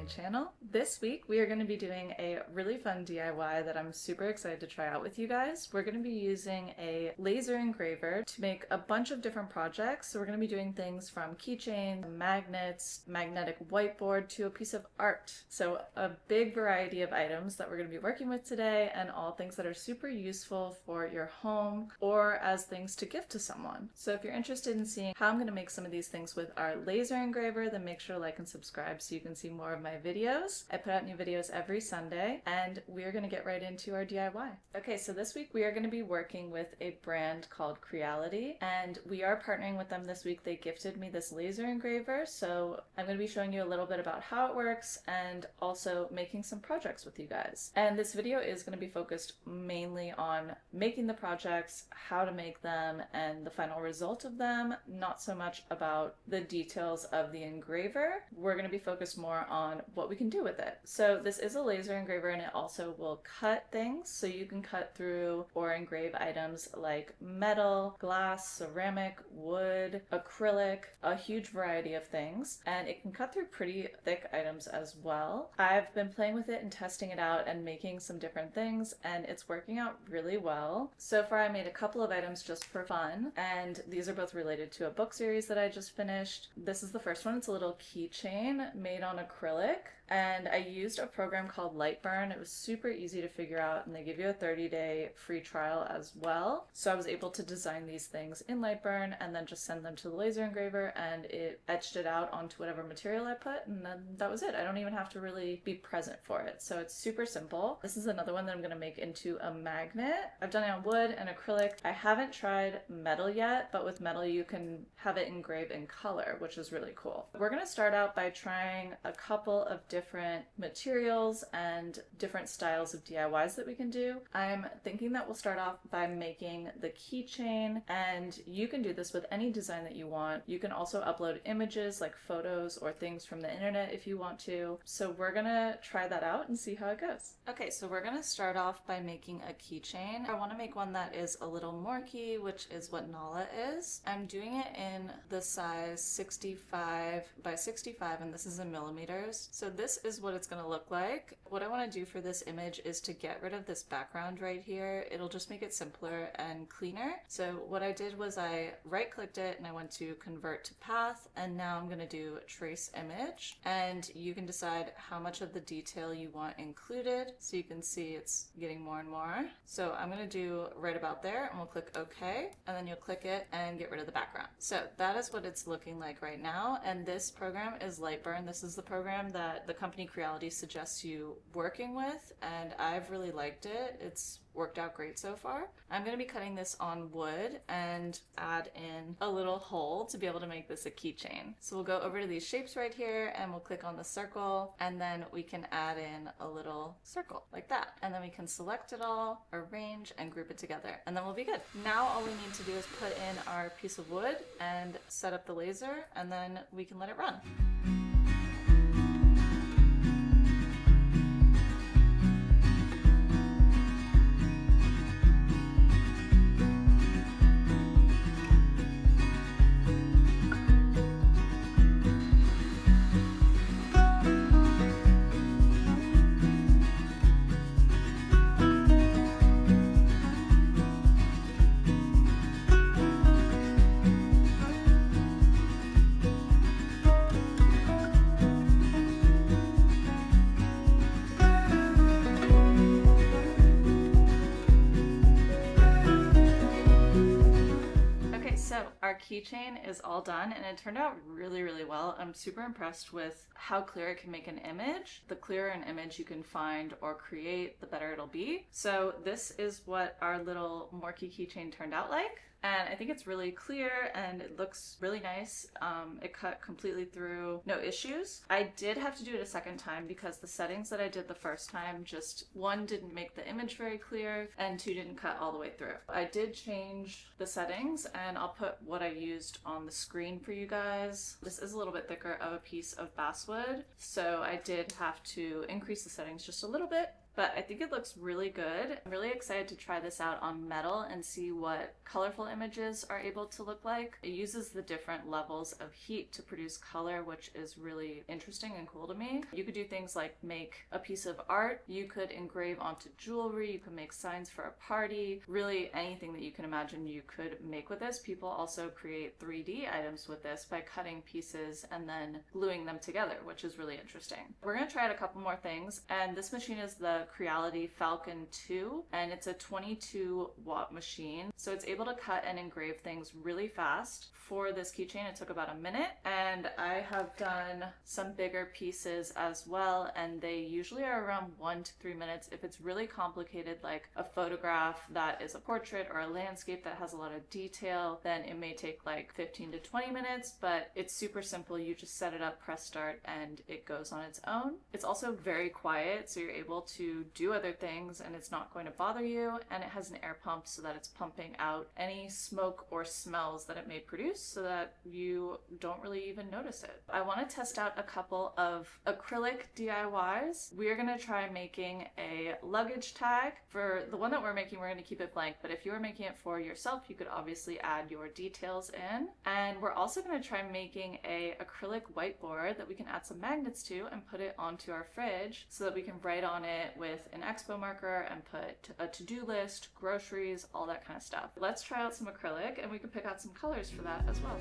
channel. This week we are going to be doing a really fun DIY that I'm super excited to try out with you guys. We're going to be using a laser engraver to make a bunch of different projects. So we're going to be doing things from keychains, magnets, magnetic whiteboard to a piece of art. So a big variety of items that we're going to be working with today, and all things that are super useful for your home or as things to gift to someone. So if you're interested in seeing how I'm going to make some of these things with our laser engraver, then make sure to like and subscribe so you can see more of my videos. I put out new videos every Sunday, and we're going to get right into our DIY. Okay, so this week we are going to be working with a brand called Creality, and we are partnering with them this week. They gifted me this laser engraver, so I'm going to be showing you a little bit about how it works and also making some projects with you guys. And this video is going to be focused mainly on making the projects, how to make them, and the final result of them, not so much about the details of the engraver. We're going to be focused more on what we can do with it. So this is a laser engraver, and it also will cut things. So you can cut through or engrave items like metal, glass, ceramic, wood, acrylic, a huge variety of things. And it can cut through pretty thick items as well. I've been playing with it and testing it out and making some different things, and it's working out really well. So far I made a couple of items just for fun, and these are both related to a book series that I just finished. This is the first one. It's a little keychain made on acrylic, and I used a program called Lightburn. It was super easy to figure out, and they give you a 30-day free trial as well. So I was able to design these things in Lightburn and then just send them to the laser engraver, and it etched it out onto whatever material I put, and then that was it. I don't even have to really be present for it. So it's super simple. This is another one that I'm going to make into a magnet. I've done it on wood and acrylic. I haven't tried metal yet, but with metal you can have it engraved in color, which is really cool. We're going to start out by trying a couple of different materials and different styles of DIYs that we can do. I'm thinking that we'll start off by making the keychain, and you can do this with any design that you want. You can also upload images like photos or things from the internet if you want to. So we're gonna try that out and see how it goes. Okay, so we're gonna start off by making a keychain. I want to make one that is a little Morkie, which is what Nala is. I'm doing it in the size 65 by 65, and this is in millimeters. So this is what it's going to look like. What I want to do for this image is to get rid of this background right here. It'll just make it simpler and cleaner. So what I did was I right-clicked it and I went to convert to path, and now I'm going to do trace image, and you can decide how much of the detail you want included. So you can see it's getting more and more. So I'm going to do right about there, and we'll click OK, and then you'll click it and get rid of the background. So that is what it's looking like right now, and this program is Lightburn. This is the program that the company Creality suggests you working with, and I've really liked it. It's worked out great so far. I'm going to be cutting this on wood and add in a little hole to be able to make this a keychain. So we'll go over to these shapes right here, and we'll click on the circle, and then we can add in a little circle like that, and then we can select it all, arrange, and group it together, and then we'll be good. Now all we need to do is put in our piece of wood and set up the laser, and then we can let it run. Our keychain is all done, and it turned out really well. I'm super impressed with how clear it can make an image. The clearer an image you can find or create, the better it'll be. So this is what our little Morkie keychain turned out like. And I think it's really clear and it looks really nice. It cut completely through, no issues. I did have to do it a second time because the settings that I did the first time, just one, didn't make the image very clear, and two, didn't cut all the way through. I did change the settings, and I'll put what I used on the screen for you guys. This is a little bit thicker of a piece of basswood, so I did have to increase the settings just a little bit. but I think it looks really good. I'm really excited to try this out on metal and see what colorful images are able to look like. It uses the different levels of heat to produce color, which is really interesting and cool to me. You could do things like make a piece of art, you could engrave onto jewelry, you could make signs for a party, really anything that you can imagine you could make with this. People also create 3D items with this by cutting pieces and then gluing them together, which is really interesting. We're going to try out a couple more things, and this machine is the Creality Falcon 2, and it's a 22-watt machine, so it's able to cut and engrave things really fast. For this keychain, it took about a minute, and I have done some bigger pieces as well, and they usually are around 1 to 3 minutes. If it's really complicated, like a photograph that is a portrait or a landscape that has a lot of detail, then it may take like 15 to 20 minutes, but it's super simple. You just set it up, press start, and it goes on its own. It's also very quiet, so you're able to do other things and it's not going to bother you, and it has an air pump so that it's pumping out any smoke or smells that it may produce so that you don't really even notice it. I want to test out a couple of acrylic DIYs. We are going to try making a luggage tag. For the one that we're making, we're going to keep it blank, but if you were making it for yourself, you could obviously add your details in. And we're also going to try making a acrylic whiteboard that we can add some magnets to and put it onto our fridge so that we can write on it with an expo marker and put a to-do list, groceries, all that kind of stuff. Let's try out some acrylic and we can pick out some colors for that as well.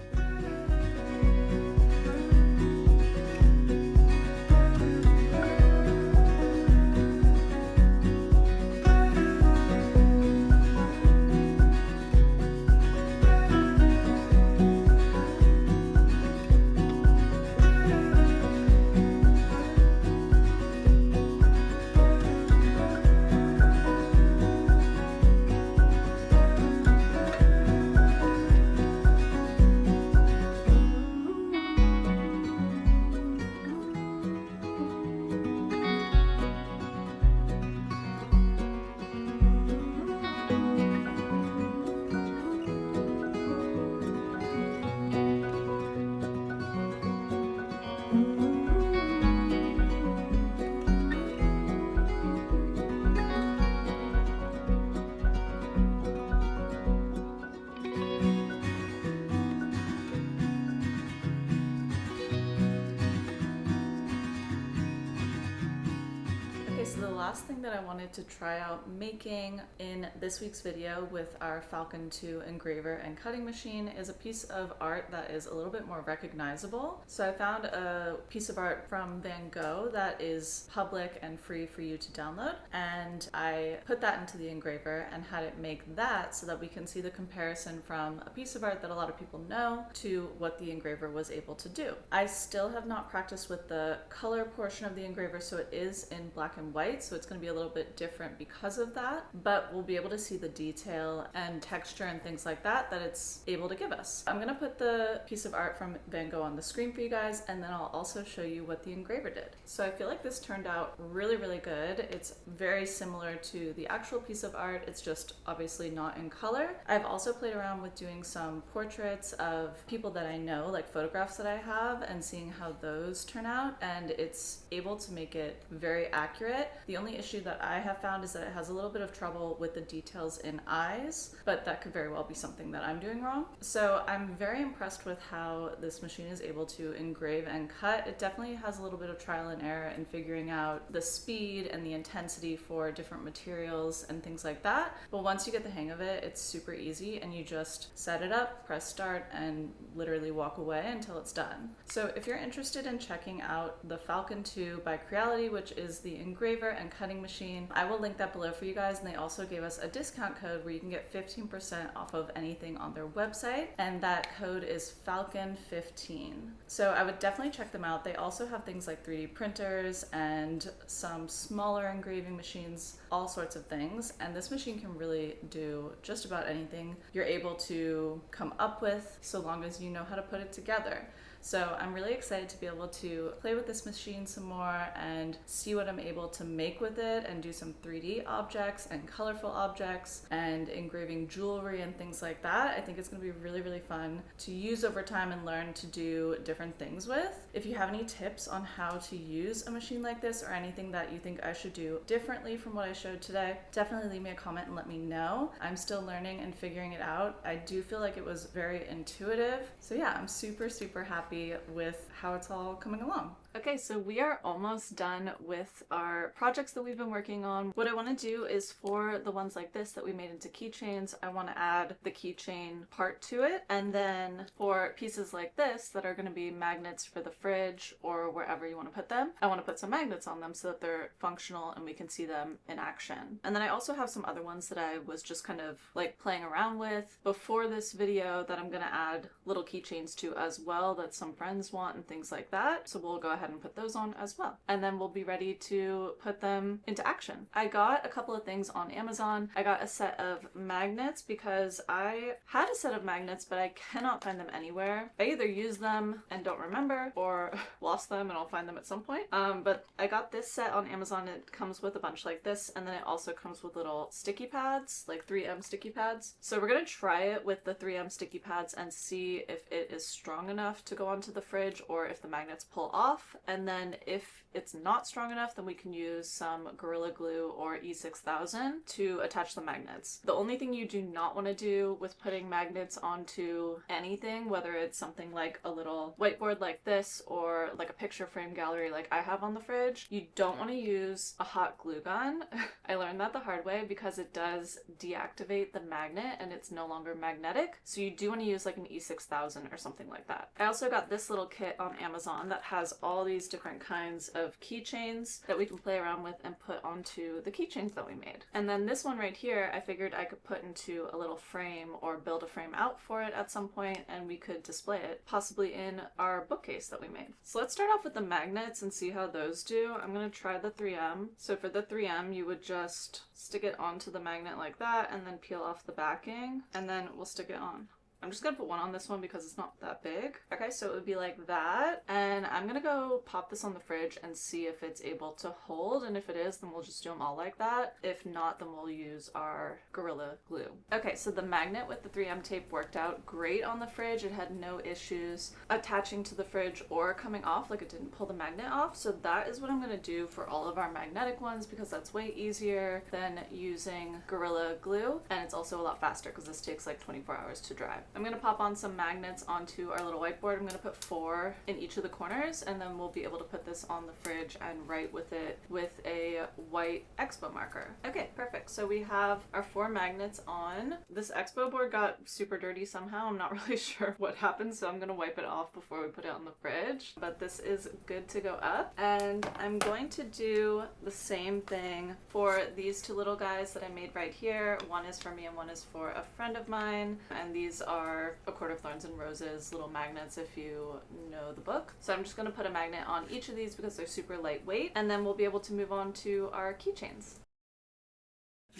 So the last thing that I wanted to try out making in this week's video with our Falcon 2 engraver and cutting machine is a piece of art that is a little bit more recognizable. So I found a piece of art from Van Gogh that is public and free for you to download, and I put that into the engraver and had it make that so that we can see the comparison from a piece of art that a lot of people know to what the engraver was able to do. I still have not practiced with the color portion of the engraver, so it is in black and white, so it's going to be a little bit different because of that, but we'll be able to see the detail and texture and things like that that it's able to give us. I'm going to put the piece of art from Van Gogh on the screen for you guys, and then I'll also show you what the engraver did. So I feel like this turned out really, really good. It's very similar to the actual piece of art, it's just obviously not in color. I've also played around with doing some portraits of people that I know, like photographs that I have, and seeing how those turn out, and it's able to make it very accurate. The only issue that I have found is that it has a little bit of trouble with the details in eyes, but that could very well be something that I'm doing wrong. So I'm very impressed with how this machine is able to engrave and cut. It definitely has a little bit of trial and error in figuring out the speed and the intensity for different materials and things like that, but once you get the hang of it, it's super easy and you just set it up, press start, and literally walk away until it's done. So if you're interested in checking out the Falcon 2 by Creality, which is the engraver and cutting machine, I will link that below for you guys, and they also gave us a discount code where you can get 15% off of anything on their website, and that code is Falcon15. So I would definitely check them out. They also have things like 3D printers and some smaller engraving machines, all sorts of things, and this machine can really do just about anything you're able to come up with so long as you know how to put it together. So I'm really excited to be able to play with this machine some more and see what I'm able to make with it and do some 3D objects and colorful objects and engraving jewelry and things like that. I think it's going to be really, really fun to use over time and learn to do different things with. If you have any tips on how to use a machine like this or anything that you think I should do differently from what I showed today, definitely leave me a comment and let me know. I'm still learning and figuring it out. I do feel like it was very intuitive. So yeah, I'm super, super happy with how it's all coming along. Okay, so we are almost done with our projects that we've been working on. What I want to do is for the ones like this that we made into keychains, I want to add the keychain part to it. And then for pieces like this that are going to be magnets for the fridge or wherever you want to put them, I want to put some magnets on them so that they're functional and we can see them in action. And then I also have some other ones that I was just kind of like playing around with before this video that I'm going to add little keychains to as well that some friends want and things like that. So we'll go ahead and put those on as well. And then we'll be ready to put them into action. I got a couple of things on Amazon. I got a set of magnets because I had a set of magnets, but I cannot find them anywhere. I either use them and don't remember or lost them and I'll find them at some point. But I got this set on Amazon. It comes with a bunch like this, and then it also comes with little sticky pads, like 3M sticky pads. So we're gonna try it with the 3M sticky pads and see if it is strong enough to go onto the fridge or if the magnets pull off. And then if it's not strong enough, then we can use some Gorilla Glue or E6000 to attach the magnets. The only thing you do not want to do with putting magnets onto anything, whether it's something like a little whiteboard like this or like a picture frame gallery like I have on the fridge, you don't want to use a hot glue gun. I learned that the hard way because it does deactivate the magnet and it's no longer magnetic. So you do want to use like an E6000 or something like that. I also got this little kit on Amazon that has all these different kinds of keychains that we can play around with and put onto the keychains that we made. And then this one right here, I figured I could put into a little frame or build a frame out for it at some point and we could display it possibly in our bookcase that we made. So let's start off with the magnets and see how those do. I'm going to try the 3M. So for the 3M, you would just stick it onto the magnet like that and then peel off the backing and then we'll stick it on. I'm just gonna put one on this one because it's not that big. Okay, so it would be like that. And I'm gonna go pop this on the fridge and see if it's able to hold. And if it is, then we'll just do them all like that. If not, then we'll use our Gorilla Glue. Okay, so the magnet with the 3M tape worked out great on the fridge. It had no issues attaching to the fridge or coming off, like it didn't pull the magnet off. So that is what I'm gonna do for all of our magnetic ones because that's way easier than using Gorilla Glue. And it's also a lot faster because this takes like 24 hours to dry. I'm going to pop on some magnets onto our little whiteboard. I'm going to put 4 in each of the corners and then we'll be able to put this on the fridge and write with it with a white expo marker. Okay, perfect. So we have our 4 magnets on. This expo board got super dirty somehow. I'm not really sure what happened, so I'm going to wipe it off before we put it on the fridge. But this is good to go up. And I'm going to do the same thing for these 2 little guys that I made right here. One is for me and one is for a friend of mine. And these are A Court of Thorns and Roses little magnets if you know the book. So I'm just going to put a magnet on each of these because they're super lightweight and then we'll be able to move on to our keychains.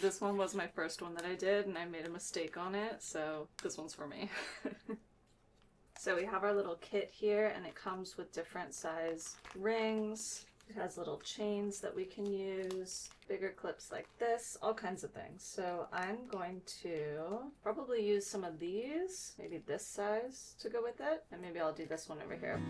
This one was my first one that I did and I made a mistake on it, so this one's for me. So we have our little kit here and it comes with different size rings. It has little chains that we can use, bigger clips like this, all kinds of things. So I'm going to probably use some of these, maybe this size to go with it, and maybe I'll do this one over here.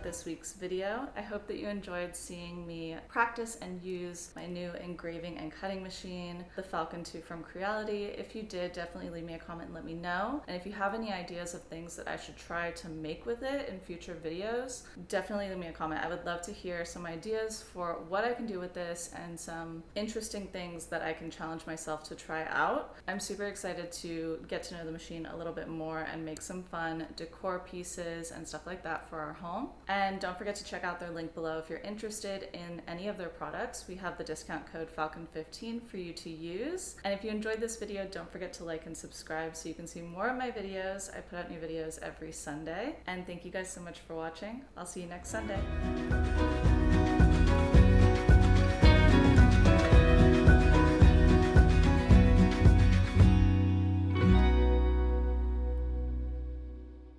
of this week's video. I hope that you enjoyed seeing me practice and use my new engraving and cutting machine, the Falcon 2 from Creality. If you did, definitely leave me a comment and let me know. And if you have any ideas of things that I should try to make with it in future videos, definitely leave me a comment. I would love to hear some ideas for what I can do with this and some interesting things that I can challenge myself to try out. I'm super excited to get to know the machine a little bit more and make some fun decor pieces and stuff like that for our home. And don't forget to check out their link below if you're interested in any of their products. We have the discount code Falcon15 for you to use. And if you enjoyed this video, don't forget to like and subscribe so you can see more of my videos. I put out new videos every Sunday. And thank you guys so much for watching. I'll see you next Sunday.